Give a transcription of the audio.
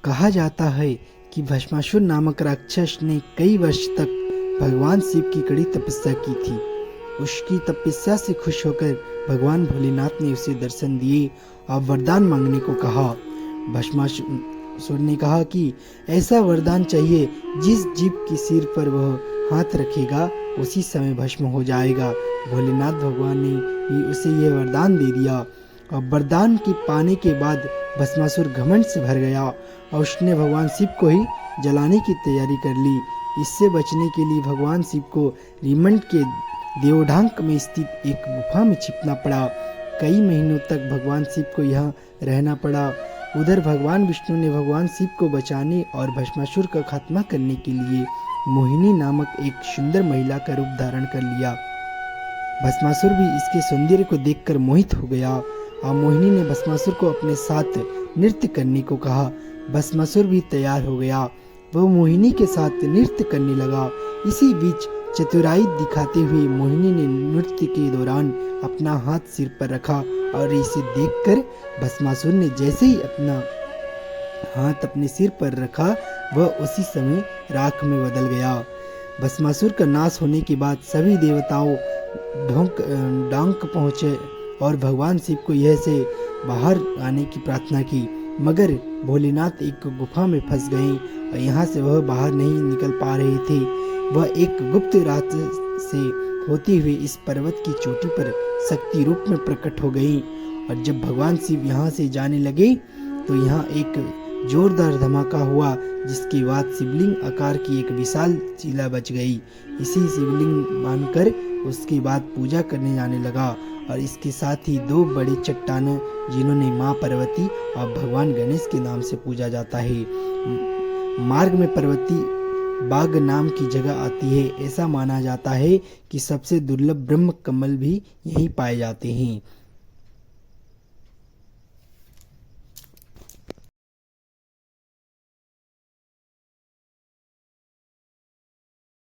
कहा जाता है कि भस्मासुर नामक राक्षस ने कई वर्ष तक भगवान शिव की कड़ी तपस्या की थी। उसकी तपस्या से खुश होकर भगवान भोलेनाथ ने उसे दर्शन दिए और वरदान मांगने को कहा। भस्मासुर ने कहा कि ऐसा वरदान चाहिए जिस जीव के सिर पर वह हाथ रखेगा उसी समय भस्म हो जाएगा। भोलेनाथ भगवान ने भी उसे यह वरदान दे दिया और वरदान के पाने के बाद भस्मासुर घमंड से भर गया और उसने भगवान शिव को ही जलाने की तैयारी कर ली। इससे बचने के लिए भगवान शिव को रीमंड के देवढांक में स्थित एक गुफा में छिपना पड़ा। कई महीनों तक भगवान शिव को यहाँ रहना पड़ा। उधर भगवान विष्णु ने भगवान शिव को बचाने और भस्मासुर का खात्मा करने के लिए मोहिनी नामक एक सुंदर महिला का रूप धारण कर लिया। भस्मासुर भी इसके सौंदर्य को देखकर मोहित हो गया और मोहिनी ने भस्मासुर को अपने साथ नृत्य करने को कहा। भस्मासुर भी तैयार हो गया। वह मोहिनी के साथ नृत्य करने लगा। इसी बीच चतुराई दिखाते हुए मोहिनी ने नृत्य के दौरान अपना हाथ सिर पर रखा और इसे देखकर भस्मासुर ने जैसे ही अपना हाथ अपने सिर पर रखा वह उसी समय राख में बदल गया। भस्मासुर का नाश होने के बाद सभी देवताओं डांक पहुँचे और भगवान शिव को यह से बाहर आने की प्रार्थना की, मगर भोलेनाथ एक गुफा में फंस गए और यहाँ से वह बाहर नहीं निकल पा रहे थे। वह एक गुप्त रास्ते से होते हुए इस पर्वत की चोटी पर शक्ति रूप में प्रकट हो गई और जब भगवान शिव यहाँ से जाने लगे तो यहाँ एक जोरदार धमाका हुआ, जिसके बाद शिवलिंग आकार की एक विशाल शिला बच गई। इसी शिवलिंग मानकर उसके बाद पूजा करने जाने लगा और इसके साथ ही दो बड़े चट्टानें जिन्होंने माँ पार्वती और भगवान गणेश के नाम से पूजा जाता है। मार्ग में पार्वती बाग नाम की जगह आती है। ऐसा माना जाता है कि सबसे दुर्लभ ब्रह्म कमल भी यहीं पाए जाते हैं।